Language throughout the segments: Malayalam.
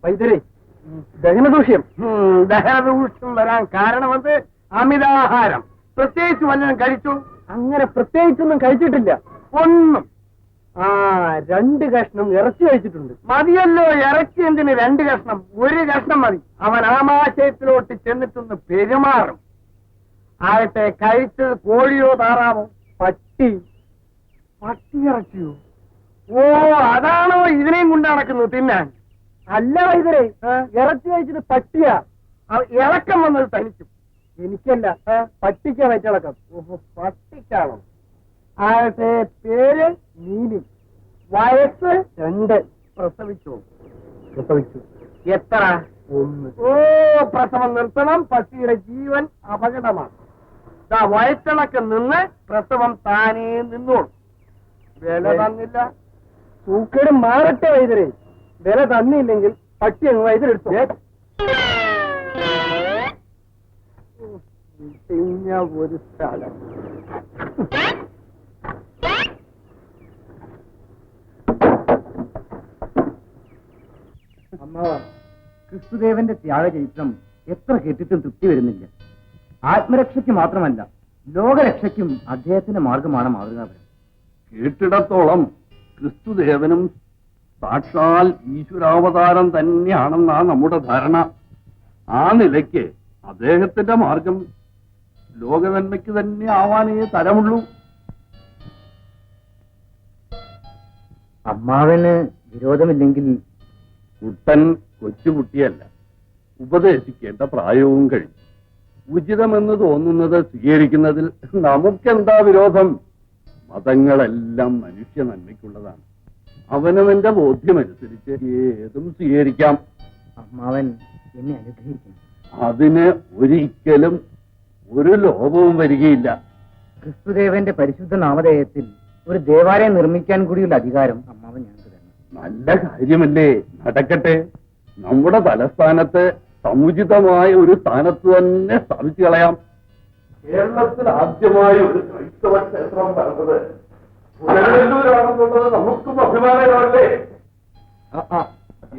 വൈദ്യരെ, ദഹനദൂഷ്യം ദഹനദൂഷ്യം വരാൻ കാരണമെന്ത്? അമിതാഹാരം. പ്രത്യേകിച്ച് വല്ലതും കഴിച്ചു? അങ്ങനെ പ്രത്യേകിച്ചൊന്നും കഴിച്ചിട്ടില്ല. ഒന്നും. 2 കഷ്ണം ഇറച്ചി കഴിച്ചിട്ടുണ്ട്. മതിയല്ലോ, ഇറച്ചി എന്തിന് 2 കഷ്ണം? 1 കഷ്ണം മതി. അവൻ ആമാശയത്തിലോട്ട് ചെന്നിട്ടൊന്ന് പെരുമാറും. ആകട്ടെ, കഴിച്ചത് കോഴിയോ താറാവോ? പട്ടി ഇറച്ചിയോ? ഓ, അതാണോ ഇതിനെയും കൊണ്ട് നടക്കുന്നത് തിന്നാൻ? അല്ല വൈദ്യരെ, ഇറച്ചി കഴിച്ചത് പട്ടിയാ. ഇളക്കം വന്നത് തനിക്കും. എനിക്കല്ല, പട്ടിക്കാ വയറ്റിളക്കം. ഓഹോ, പട്ടിക്കാണോ? ആകട്ടെ, പേര് നീലി. വയസ്സ് 2. പ്രസവിച്ചു. എത്ര? 1. ഓ, പ്രസവം നിർത്തണം. പട്ടിയുടെ ജീവൻ അപകടമാണ്. വയറ്റിളക്കം നിന്ന് പ്രസവം താനേ നിന്നോളൂ. വില തന്നില്ല. സൂക്കേട് മാറട്ടെ വൈദ്യരെ. വില തന്നില്ലെങ്കിൽ പട്ടി അങ്ങ് വൈദ്യരെടുത്തു. ഒരു സ്ഥലം. അമ്മാവ, ക്രിസ്തുദേവന്റെ ത്യാഗചരിത്രം എത്ര കേട്ടിട്ടും തൃപ്തി വരുന്നില്ല. ആത്മരക്ഷയ്ക്ക് മാത്രമല്ല, ലോകരക്ഷയ്ക്കും അദ്ദേഹത്തിന്റെ മാർഗമാണ് മാതൃകാപരം. കേട്ടിടത്തോളം ക്രിസ്തുദേവനും സാക്ഷാൽ ഈശ്വരാവതാരം തന്നെയാണെന്നാ നമ്മുടെ ധാരണ. ആ നിലയ്ക്ക് അദ്ദേഹത്തിന്റെ മാർഗം ലോകനന്മയ്ക്ക് തന്നെ ആവാനേ തരമുള്ളൂ. അമ്മാവന് വിരോധമില്ലെങ്കിൽ. കുട്ടൻ കൊച്ചുകുട്ടിയല്ല, ഉപദേശിക്കേണ്ട പ്രായവും കഴിഞ്ഞു. ഉചിതമെന്ന് തോന്നുന്നത് സ്വീകരിക്കുന്നതിൽ നമുക്കെന്താ വിരോധം? മതങ്ങളെല്ലാം മനുഷ്യ നന്മയ്ക്കുള്ളതാണ്. അവനവന്റെ ബോധ്യമനുസരിച്ച് ഏതും സ്വീകരിക്കാം. അമ്മാവൻ എന്നെ അനുഗ്രഹിക്കും. അതിന് ഒരിക്കലും ഒരു ലോപവും വരികയില്ല. ക്രിസ്തുദേവന്റെ പരിശുദ്ധ നാമധേയത്തിൽ ഒരു ദേവാലയം നിർമ്മിക്കാൻ കൂടിയുള്ള അധികാരം അമ്മാവൻ ഞങ്ങൾക്ക് തരണം. നല്ല കാര്യമല്ലേ, നടക്കട്ടെ. നമ്മുടെ തലസ്ഥാനത്ത് സമുചിതമായ ഒരു സ്ഥാനത്ത് തന്നെ സ്ഥാപിച്ചു കളയാം. കേരളത്തിൽ ആദ്യമായി ഒരു ക്രൈസ്തവ ക്ഷേത്രം പറഞ്ഞത് പുനലൂരാണെന്നുള്ളത് നമുക്കും അഭിമാനമല്ലേ?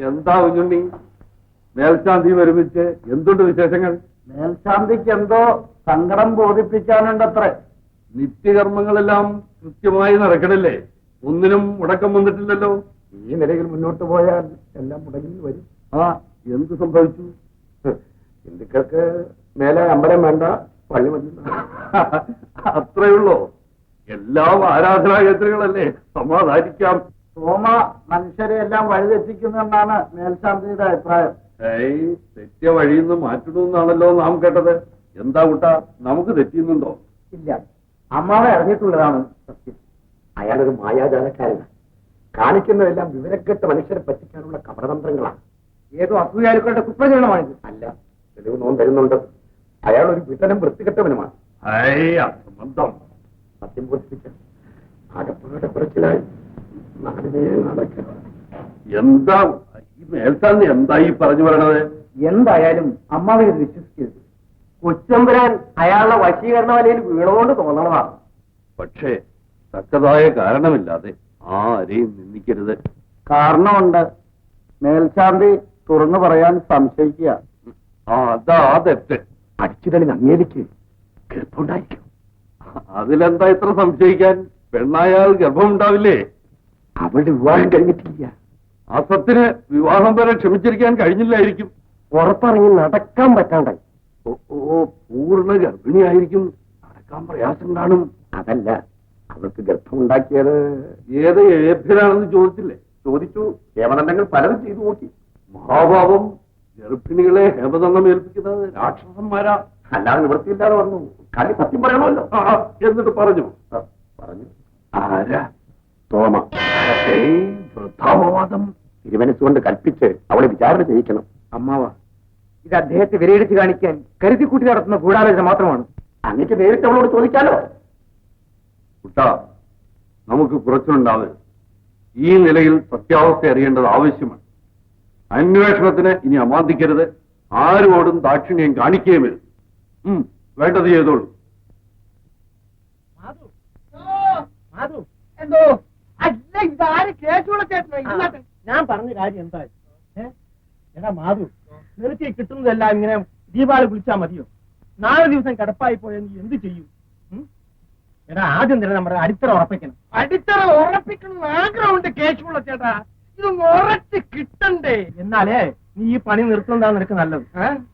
എന്താ കുഞ്ഞുണ്ണി, മേൽശാന്തി ഒരുമിച്ച് എന്തുണ്ട് വിശേഷങ്ങൾ? മേൽശാന്തിക്ക് എന്തോ സങ്കടം ബോധിപ്പിക്കാനുണ്ടത്രേ. നിത്യകർമ്മങ്ങളെല്ലാം കൃത്യമായി നടക്കണില്ലേ? ഒന്നിനും മുടക്കം വന്നിട്ടില്ലല്ലോ. ഈ നിലയിൽ മുന്നോട്ട് പോയാൽ എല്ലാം മുടങ്ങി വരും. എന്ത് സംഭവിച്ചു? ഹിന്ദുക്കൾക്ക് മേലെ അമ്പലം വേണ്ട, പള്ളി മതി. അത്രയുള്ളോ? എല്ലാം ആരാധനാകേന്ദ്രങ്ങളല്ലേ, സമാധാനിക്കാം. സോമ മനുഷ്യരെ എല്ലാം വഴിതെറ്റിക്കുന്നെന്നാണ് മേൽശാന്തിയുടെ അഭിപ്രായം. തെറ്റിയ വഴിയിൽ നിന്ന് മാറ്റണമെന്നാണല്ലോ നാം കേട്ടത്. എന്താ കൂട്ടാ, നമുക്ക് തെറ്റിയുന്നുണ്ടോ? ഇല്ല, അമ്മാവൻ അറിഞ്ഞിട്ടുള്ളതാണ് സത്യം. അയാളൊരു മായാജാലക്കാരനാണ്. കാണിക്കുന്നതെല്ലാം വിവരക്കെട്ട മനുഷ്യരെ പറ്റിക്കാനുള്ള കപടതന്ത്രങ്ങളാണ്. ഏതോ അസൂയാലുക്കളുടെ കുപ്രചരണമാണിത്. അല്ല, തെളിവ് നോൻ തരുന്നുണ്ട്. അയാൾ ഒരു വിട്ടനും വൃത്തികെട്ടവനുമാണ്. അസംബന്ധം. സത്യം ബോധിപ്പിക്കാൻ ആകപ്പാടെ കുറച്ചിലായി നാടിനെ നടക്കണം. എന്താ ഈ മേൽശാന്തി എന്താ ഈ പറഞ്ഞു പറയണത്? എന്തായാലും അമ്മാവൻ ഇത് വിശ്വസിക്കരുത്. കൊച്ചമ്പുരാൻ അയാളുടെ വശീകരണ വലയിൽ വീണുകൊണ്ട് തോന്നണതാണ്. പക്ഷേ തക്കതായ കാരണമില്ലാതെ ആരെയും നിന്ദിക്കരുത്. കാരണമുണ്ട്. മേൽശാന്തി തുറന്നു പറയാൻ സംശയിക്കുക. അതാ തെറ്റ്. അടിച്ചുതളി അങ്ങേലിക്ക് ഗർഭമുണ്ടായിരിക്കും. അതിലെന്താ ഇത്ര സംശയിക്കാൻ? പെണ്ണായാൽ ഗർഭമുണ്ടാവില്ലേ? അവളുടെ വിവാഹം കഴിഞ്ഞിട്ടില്ല. അസത്തിന് വിവാഹം വരെ ക്ഷമിച്ചിരിക്കാൻ കഴിഞ്ഞില്ലായിരിക്കും. പുറത്തിറങ്ങി നടക്കാൻ പറ്റാണ്ടായി. പൂർണ്ണ ഗർഭിണിയായിരിക്കും, നടക്കാൻ പ്രയാസം കാണും. അതല്ല, അവൾക്ക് ഗർഭമുണ്ടാക്കിയത് ഏത് ഏഭ്യനാണെന്ന് ചോദിച്ചില്ലേ? ചോദിച്ചു. ഹേമദണ്ഡങ്ങൾ പലതും ചെയ്തു നോക്കി. മഹാഭാവം, ഗർഭിണികളെ ഹേമദണ്ഡം ഏൽപ്പിക്കുന്നത് രാക്ഷസന്മാരാ. അല്ലാതെ നിവൃത്തിയില്ലാതെ വന്നു. കളി സത്യം പറയണമല്ലോ. എന്നിട്ട് പറഞ്ഞു. ആരാ? തോമ. വൃദ്ധാപവാദം. തിരുമനസ്സുകൊണ്ട് കൽപ്പിച്ച് അവളെ വിചാരണ ചെയ്യിക്കണം. അമ്മാവ, ഇത് അദ്ദേഹത്തെ വിലയിടിച്ച് കാണിക്കാൻ കരുതിക്കൂട്ടി നടത്തുന്ന ഗൂഢാലോചന മാത്രമാണ്. അങ്ങക്ക് നേരിട്ട് അവളോട് ചോദിക്കാലോ. കുട്ടാ, നമുക്ക് കുറച്ചുണ്ടാവരുത്. ഈ നിലയിൽ സത്യാവസ്ഥ അറിയേണ്ടത് ആവശ്യമാണ്. അന്വേഷണത്തിന് ഇനി അമാന്തിക്കരുത്. ആരോടും ദാക്ഷിണ്യം കാണിക്കുകയും വരും. വേണ്ടത് ചെയ്തോളൂ. എന്തോ അല്ല, ഇതാര് കേസുള്ള ചേട്ടനോ? ഞാൻ പറഞ്ഞ കാര്യം എന്താ? എടാ മാധു, നിനക്ക് കിട്ടുന്നതെല്ലാം ഇങ്ങനെ ദീപാവലി വിളിച്ചാ മതിയോ? 4 ദിവസം കിടപ്പായി പോയാൽ നീ എന്ത് ചെയ്യും? എടാ ആദ്യം തന്നെ നമ്മുടെ അടിത്തറ ഉറപ്പിക്കണം. അടിത്തറ ഉറപ്പിക്കണം ആഗ്രഹമുണ്ട് കേശുള്ള ചേട്ടാ, ഇതൊന്ന് ഉറച്ച് കിട്ടണ്ടേ. എന്നാലേ നീ ഈ പണി നിർത്തുന്നതാണ് നിനക്ക് നല്ലത്.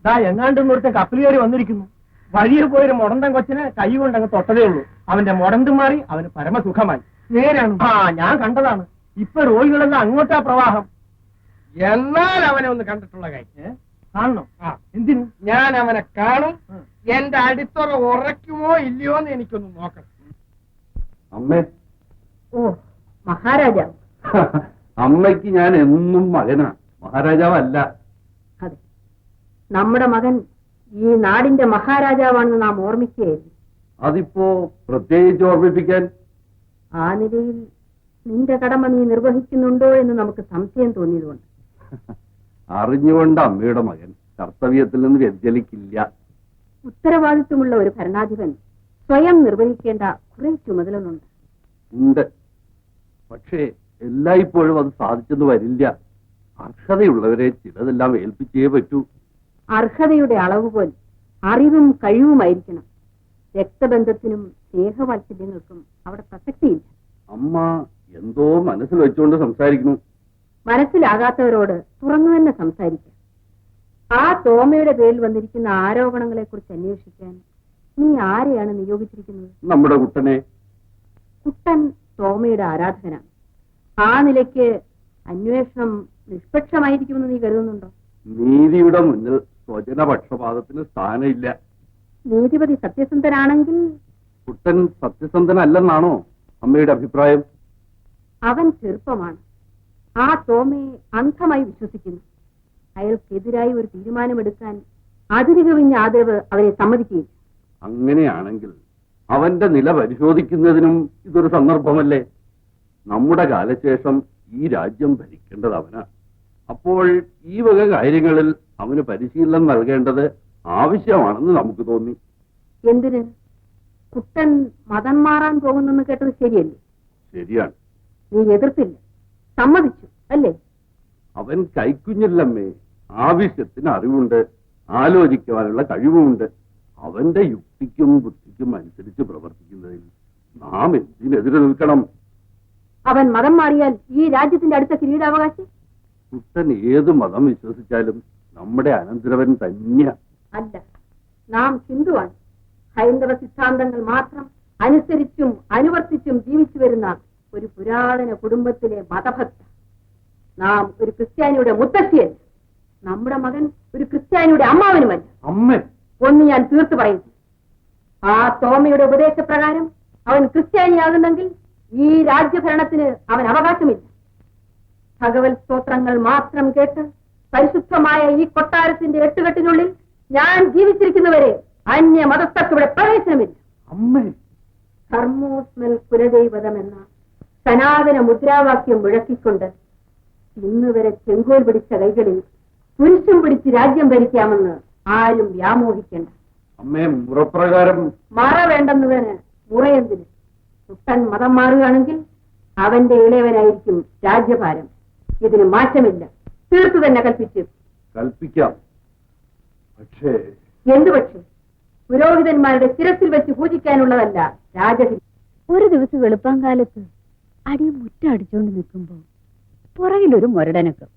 ദാ എങ്ങാണ്ട് ഒരുത്തൻ കപ്പൽ കയറി വന്നിരിക്കുന്നു. വഴിയിൽ പോയൊരു മുടന്തൻ കൊച്ചിനെ കൈ കൊണ്ടങ്ങ് തൊട്ടതേ ഉള്ളൂ. അവന്റെ മുടന്ത് മാറി അവന് പരമസുഖമായി. നേരാണ്. ഞാൻ കണ്ടതാണ്. ഇപ്പൊ രോഗികളെല്ലാം അങ്ങോട്ടാ പ്രവാഹം. എന്നാൽ അവനെ ഒന്ന് കണ്ടിട്ടുള്ള കാര്യം കാണണം. എന്തിന്? ഞാൻ അവനെ കാണും. എന്റെ അടിത്തറ ഉറയ്ക്കുമോ ഇല്ലയോ എന്ന് എനിക്കൊന്ന് നോക്കണം. അമ്മേ, ഓ മഹാരാജാവ്. അമ്മയ്ക്ക് ഞാൻ എന്നും മകനാ, മഹാരാജാവല്ല. അതെ, നമ്മുടെ മകൻ ഈ നാടിന്റെ മഹാരാജാവാണെന്ന് നാം ഓർമ്മിക്കുകയായിരുന്നു. അതിപ്പോ പ്രത്യേകിച്ച് ഓർമ്മിപ്പിക്കാൻ ആ നിലയിൽ നിന്റെ കടമ നീ നിർവഹിക്കുന്നുണ്ടോ എന്ന് നമുക്ക് സംശയം തോന്നിയതുകൊണ്ട്. അറിഞ്ഞുകൊണ്ട് അമ്മയുടെ മകൻ കർത്തവ്യത്തിൽ നിന്ന് വ്യതിചലിക്കില്ല. ഉത്തരവാദിത്വമുള്ള ഒരു ഭരണാധിപൻ സ്വയം നിർവഹിക്കേണ്ട കുറെ ചുമതലകളുണ്ട്. ഉണ്ട്, പക്ഷേ എല്ലായ്പ്പോഴും അത് സാധിച്ചെന്ന് വരില്ല. അർഹതയുള്ളവരെ ചിലതെല്ലാം ഏൽപ്പിച്ചേ പറ്റൂ. അർഹതയുടെ അളവുപോൽ അറിവും കഴിവുമായിരിക്കണം. രക്തബന്ധത്തിനും സ്നേഹവാത്സല്യങ്ങൾക്കും അവിടെ പ്രസക്തിയില്ല. അമ്മ എന്തോ മനസ്സിൽ വെച്ചുകൊണ്ട് സംസാരിക്കുന്നു. മനസ്സിലാകാത്തവരോട് തുറന്നു തന്നെ സംസാരിക്കാം. ആ തോമയുടെ പേരിൽ വന്നിരിക്കുന്ന ആരോപണങ്ങളെ കുറിച്ച് അന്വേഷിക്കാൻ നീ ആരെയാണ് നിയോഗിച്ചിരിക്കുന്നത്? നമ്മുടെ കുട്ടനെ. കുട്ടൻ തോമയുടെ ആരാധകനാണ്. ആ നിലയ്ക്ക് അന്വേഷണം നിഷ്പക്ഷമായിരിക്കുമെന്ന് നീ കരുതുന്നുണ്ടോ? നീതിയുടെ മുന്നിൽ സ്വജനപക്ഷപാതത്തിന് സ്ഥാനമില്ല. നീതിപതി സത്യസന്ധനാണെങ്കിൽ കുട്ടൻ സത്യസന്ധനല്ലെന്നാണോ അമ്മയുടെ അഭിപ്രായം? അവൻ ചെറുപ്പമാണ്. ആ തോമയെ അന്ധമായി വിശ്വസിക്കുന്നു. അയാൾക്കെതിരായി ഒരു തീരുമാനമെടുക്കാൻ അതിരുകവിഞ്ഞ ആദരവ് അവരെ സമ്മതിക്കുകയില്ല. അങ്ങനെയാണെങ്കിൽ അവന്റെ നില പരിശോധിക്കുന്നതിനും ഇതൊരു സന്ദർഭമല്ലേ? നമ്മുടെ കാലശേഷം ഈ രാജ്യം ഭരിക്കേണ്ടത് അവനാ. അപ്പോൾ ഈ വക കാര്യങ്ങളിൽ അവന് പരിശീലനം നൽകേണ്ടത് ആവശ്യമാണെന്ന് നമുക്ക് തോന്നി. എന്തിന്? കുട്ടൻ മതം മാറാൻ പോകുന്നെന്ന് കേട്ടത് ശരിയല്ലേ? ശരിയാണ്. നീ എതിർത്തില്ല, സമ്മതിച്ചു അല്ലേ? അവൻ കൈക്കുഞ്ഞില്ലമ്മേ. ആവശ്യത്തിന് അറിവുണ്ട്, ആലോചിക്കുവാനുള്ള കഴിവുമുണ്ട്. അവന്റെ യുക്തിക്കും ബുദ്ധിക്കും അനുസരിച്ച് പ്രവർത്തിക്കുന്നതിൽ നാം എന്തിനെതിരെ നിൽക്കണം? അവൻ മതം മാറിയാൽ ഈ രാജ്യത്തിന്റെ അടുത്ത കിരീടാവകാശി? കുട്ടൻ ഏത് മതം വിശ്വസിച്ചാലും നമ്മുടെ അനന്തരവൻ തന്നെയാ. അല്ല, നാം ഹിന്ദുവാണ്. ഹൈന്ദവ സിദ്ധാന്തങ്ങൾ മാത്രം അനുസരിച്ചും അനുവർത്തിച്ചും ജീവിച്ചു വരുന്ന ഒരു പുരാതന കുടുംബത്തിലെ മതഭക്ത. നാം ഒരു ക്രിസ്ത്യാനിയുടെ മുത്തശ്ശിയല്ല. നമ്മുടെ മകൻ ഒരു ക്രിസ്ത്യാനിയുടെ അമ്മാവനുമല്ല. അമ്മ, ഒന്ന് ഞാൻ തീർത്തു പറയുന്നു. ആ തോമയുടെ ഉപദേശപ്രകാരം അവൻ ക്രിസ്ത്യാനിയാകുന്നെങ്കിൽ ഈ രാജ്യഭരണത്തിന് അവൻ അവകാശമില്ല. ഭഗവത് സ്തോത്രങ്ങൾ മാത്രം കേട്ട് പരിശുദ്ധമായ ഈ കൊട്ടാരത്തിന്റെ എട്ടുകെട്ടിനുള്ളിൽ ഞാൻ ജീവിച്ചിരിക്കുന്നവരെ അന്യ മതസ്ഥർക്ക് ഇവിടെ പ്രവേശനമില്ല. അമ്മേ, ധർമ്മോസ്മൽ കുലദൈവതം എന്ന സനാതന മുദ്രാവാക്യം മുഴക്കിക്കൊണ്ട് ഇന്ന് വരെ ചെങ്കോൽ പിടിച്ച കൈകളിൽ പുരുഷം പിടിച്ച് രാജ്യം ഭരിക്കാമെന്ന് ആരും വ്യാമോഹിക്കേണ്ട. അമ്മേ, മുറപ്രകാരം മറ വേണ്ടെന്നതിന് മുറയെന്തിന്? കുട്ടൻ മതം മാറുകയാണെങ്കിൽ അവന്റെ ഇളയവനായിരിക്കും രാജ്യഭാരം. ഇതിന് മാറ്റമില്ല. തീർത്തു തന്നെ കൽപ്പിച്ചു. കൽപ്പിക്കാം. പക്ഷേ എന്തു പക്ഷേ? പുരോഹിതന്മാരുടെ ശിരസിൽ വെച്ച് പൂജിക്കാനുള്ളതല്ല രാജഹിരി. ഒരു ദിവസം വെളുപ്പാങ്കാലത്ത് അടിയും മുറ്റടിച്ചുകൊണ്ട് നിൽക്കുമ്പോ പുറകിലൊരു മുരടനക്ക്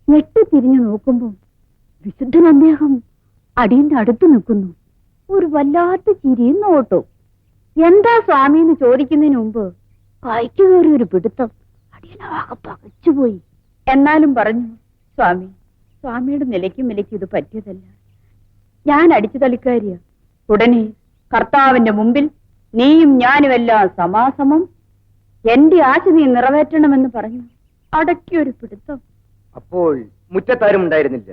ഞെട്ടിത്തിരിഞ്ഞു നോക്കുമ്പോ വിശുദ്ധൻ അദ്ദേഹം അടിയന്റെ അടുത്ത് നിൽക്കുന്നു. ഒരു വല്ലാത്ത ചിരിയും നോട്ടവും. എന്താ സ്വാമി എന്ന് ചോദിക്കുന്നതിന് മുമ്പ് കൈക്ക് കയറി ഒരു പിടുത്തം. അടിയനാകെ പകച്ചുപോയി. എന്നാലും പറഞ്ഞു, സ്വാമി, സ്വാമിയുടെ നിലയ്ക്കും വിലയ്ക്കും ഇത് പറ്റിയതല്ല. ഞാൻ അടിച്ചു തളിക്കാരിയ. ഉടനെ കർത്താവിന്റെ മുമ്പിൽ നീയും ഞാനുമെല്ലാം സമാസമം, എന്റെ ആശ നീ നിറവേറ്റണമെന്ന് പറഞ്ഞു അടക്കിയൊരു പിടുത്തം. അപ്പോൾ മുറ്റത്താരും ഉണ്ടായിരുന്നില്ല,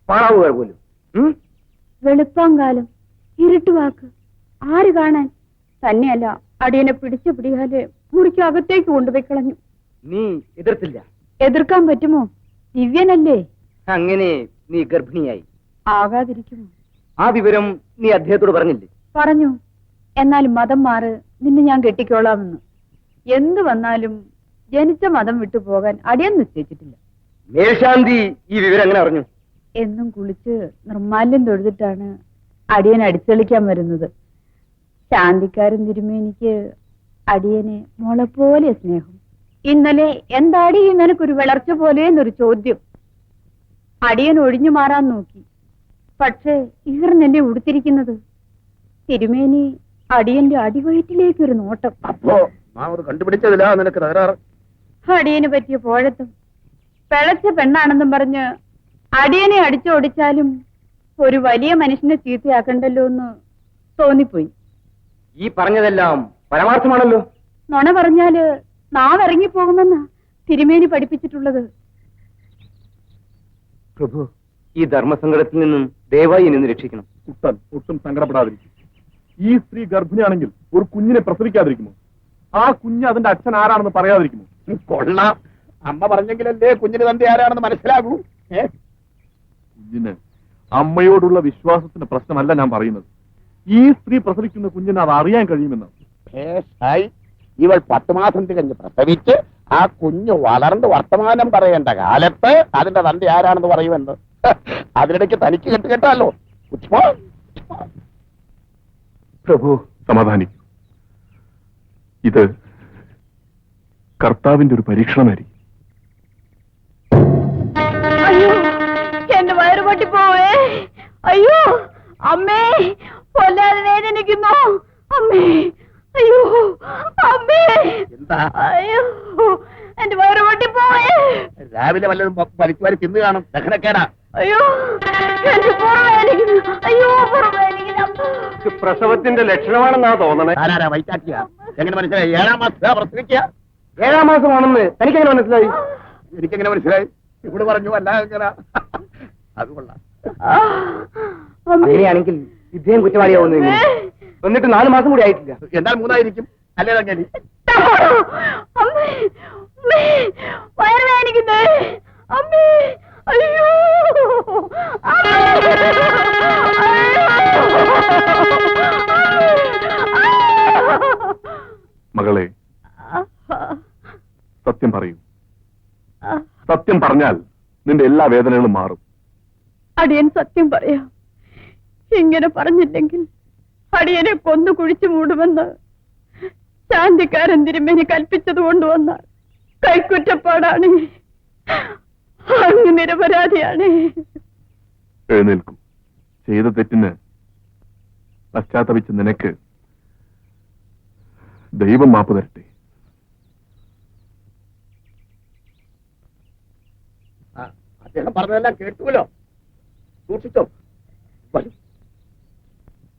പാറാവുകാർ പോലും. വെളുപ്പാങ്കാലം, ഇരുട്ടുവാക്ക്, ആര് കാണാൻ? തന്നെയല്ല, അടിയനെ പിടിച്ച പിടിയാല് മുറിക്ക് അകത്തേക്ക് കൊണ്ടുപോയി കളഞ്ഞു. നീ എതിർത്തില്ല? എതിർക്കാൻ പറ്റുമോ? ദിവ്യനല്ലേ. അങ്ങനെ നീ ഗർഭിണിയായി. ആകാതിരിക്കുമോ? ആ വിവരം നീ അദ്ദേഹത്തോട് പറഞ്ഞില്ലേ? പറഞ്ഞു. എന്നാലും മതം മാറ്, നിന്നെ ഞാൻ കെട്ടിക്കോളാമെന്ന്. എന്തു വന്നാലും ജനിച്ച മതം വിട്ടു പോകാൻ അടിയൻ നിശ്ചയിച്ചിട്ടില്ല. മേൽശാന്തി ഈ വിവരം എങ്ങനെ അറിഞ്ഞു? എന്നും കുളിച്ച് നിർമ്മാല്യം തൊഴുതിട്ടാണ് അടിയൻ അടിച്ചളിക്കാൻ വരുന്നത്. ശാന്തിക്കാരൻ തിരുമേനിക്ക് അടിയനെ മോളെ പോലെ സ്നേഹം. ഇന്നലെ എന്താടി നിനക്കൊരു വിളർച്ച പോലെ എന്നൊരു ചോദ്യം. അടിയൻ ഒഴിഞ്ഞു മാറാൻ നോക്കി, പക്ഷേ ഈർന്നല്ലേ ഉടുത്തിരിക്കുന്നത്. തിരുമേനി അടിയന്റെ അടിവയറ്റിലേക്കൊരു നോട്ടം. അപ്പോ നാം അത് കണ്ടുപിടിച്ചതിലാ നിനക്ക് തകരാറ്. അടിയന് പറ്റിയ പോഴത്തും പിഴച്ച പെണ്ണാണെന്നും പറഞ്ഞ് അടിയനെ അടിച്ചോടിച്ചാലും ഒരു വലിയ മനുഷ്യനെ ചീത്തയാക്കണ്ടല്ലോ എന്ന് തോന്നിപ്പോയി. ഈ പറഞ്ഞതെല്ലാം പരമാർത്ഥമാണല്ലോ. നുണ പറഞ്ഞാല് നാം ഇറങ്ങിപ്പോകുമെന്നാ തിരുമേനി പഠിപ്പിച്ചിട്ടുള്ളത്. പ്രഭു, ഈ ധർമ്മസങ്കടത്തിൽ നിന്നും ദയവായി എന്നെ രക്ഷിക്കണം. കുട്ടൻ ഒട്ടും സങ്കടപ്പെടാതിരിക്കും. ഈ സ്ത്രീ ഗർഭിണിയാണെങ്കിൽ ഒരു കുഞ്ഞിനെ പ്രസവിക്കാതിരിക്കുമോ? ആ കുഞ്ഞ് അതിന്റെ അച്ഛൻ ആരാണെന്ന് പറയാതിരിക്കുമോ? കൊള്ളാം. അമ്മ പറഞ്ഞെങ്കിലല്ലേ കുഞ്ഞിന് തന്റെ ആരാണെന്ന് മനസ്സിലാകൂ. കുഞ്ഞിന് അമ്മയോടുള്ള വിശ്വാസത്തിന്റെ പ്രശ്നമല്ല ഞാൻ പറയുന്നത്. ഈ സ്ത്രീ പ്രസവിക്കുന്ന കുഞ്ഞിന് അത് അറിയാൻ കഴിയുമെന്ന്. ഇവൾ 10 മാസം തികഞ്ഞ് പ്രസവിച്ച് ആ കുഞ്ഞ് വളർന്ന് വർത്തമാനം പറയേണ്ട കാലത്ത് അതിന്റെ തന്റെ ആരാണെന്ന് പറയുമെന്ന്. അതിനിടയ്ക്ക് തനിക്ക് കേട്ടാലോ. പ്രഭു, സമാധാനിക്കും. ഇത് കർത്താവിന്റെ ഒരു പരീക്ഷണമായിരിക്കും. അയ്യോ, എന്റെ വയറ് പൊട്ടിപ്പോവേ. അയ്യോ അമ്മേ, കൊല്ലാതെ വേദനിക്കുന്നു അമ്മേ. അയ്യോ അമ്മേ, എന്താ അയ്യോ എന്റെ വയറ് പൊട്ടിപ്പോവേ. രാവിലെ വല്ലതും വലിച്ചു വാരി തിന്നു കാണും. ദഹനക്കേടാ. അയ്യോ എന്റെ പുറവേദനിക്കുന്നു. അയ്യോ പുറവേദനിക്കുന്നു. പ്രസവത്തിന്റെ ലക്ഷണമാണെന്നാ തോന്നണേ. ആരാ വൈറ്റാക്കിയ? എങ്ങനെ മനസ്സിലായി? 7-ാം മാസം പ്രസവിക്കുക. 7-ാം മാസമാണെന്ന് തനിക്കെങ്ങനെ മനസ്സിലായി? എനിക്കെങ്ങനെ മനസ്സിലായി? ഇവിടെ പറഞ്ഞു. അല്ല എങ്ങനെ? അത് കൊള്ളാം. അങ്ങനെയാണെങ്കിൽ ഇദ്ദേഹം കുറ്റവാളിയാവുന്നു. എന്നിട്ട് 4 മാസം കൂടി ആയിട്ടില്ല. എന്നാൽ 3ആയിരിക്കും. അല്ലേ തങ്ങേലി? അമ്മേ, അമ്മേ, വയറ് വേദനിക്കുന്നേ അമ്മേ. അയ്യോ മകളെ, സത്യം പറയൂ. സത്യം പറഞ്ഞാൽ നിന്റെ എല്ലാ വേദനകളും മാറും. അടിയൻ സത്യം പറയാം. ഇങ്ങനെ പറഞ്ഞില്ലെങ്കിൽ അടിയനെ കൊന്നു കുഴിച്ചു മൂടുമെന്ന് ശാന്തിക്കാരൻ തിരുമേനി കൽപ്പിച്ചത് കൊണ്ടുവന്ന കൈക്കുറ്റപ്പാടാണ്. അങ്ങ് നിരപരാധിയാണ്. എഴുന്നേൽക്കൂ. ചെയ്ത തെറ്റിന് പശ്ചാത്തപിച്ച നിനക്ക് ദൈവം മാപ്പ് തരട്ടെ. അദ്ദേഹം പറഞ്ഞതെല്ലാം കേട്ടുവല്ലോ. സൂക്ഷിച്ചോ.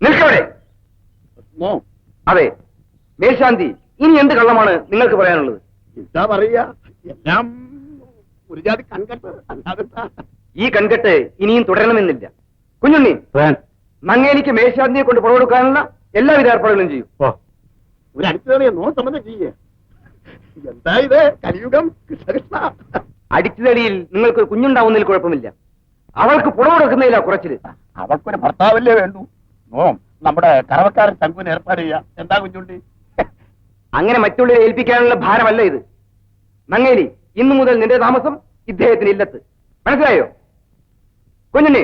നിൽക്കവിടെ. അതെ മേൽശാന്തി, ഇനി എന്ത് കള്ളമാണ് നിങ്ങൾക്ക് പറയാനുള്ളത്? എന്താ പറയുക? എല്ലാം ഒരു ജാതി കൺകെട്ട്. അല്ലാതെന്താ? ഈ കൺകെട്ട് ഇനിയും തുടരണമെന്നില്ല. കുഞ്ഞുണ്ണി, മങ്ങേലിക്ക് മേൽശാന്തിയെ കൊണ്ട് പുറകൊടുക്കാനുള്ള എല്ലാവിധ ഏർപ്പാടുകളും ചെയ്യും. ഒരു അടുത്തറിയ നോട്ടമെന്ന് ചെയ്യേ. എന്താ ഇത്? കലിയുഗം. കൃഷ്ണകൃഷ്ണ. അടിച്ചുതടിയിൽ നിങ്ങൾക്കൊരു കുഞ്ഞുണ്ടാവുന്നതിൽ കുഴപ്പമില്ല. അവൾക്ക് പുറകൊടുക്കുന്നതിലാ കുറച്ചില്. അവൾക്കൊരു ഭർത്താവല്ലേ വേണ്ടു. നമ്മുടെ കറവക്കാരൻ തങ്കുവിന് ഏർപ്പാട് ചെയ്യാം. എന്താ കുഞ്ഞുണ്ടി? അങ്ങനെ മറ്റുള്ളവരെ ഏൽപ്പിക്കാനുള്ള ഭാരമല്ല ഇത്. മങ്ങേലി, ഇന്നു മുതൽ നിന്റെ താമസം ഇദ്ദേഹത്തിന് ഇല്ലത്ത്. മനസ്സിലായോ? കുഞ്ഞുണ്ണി,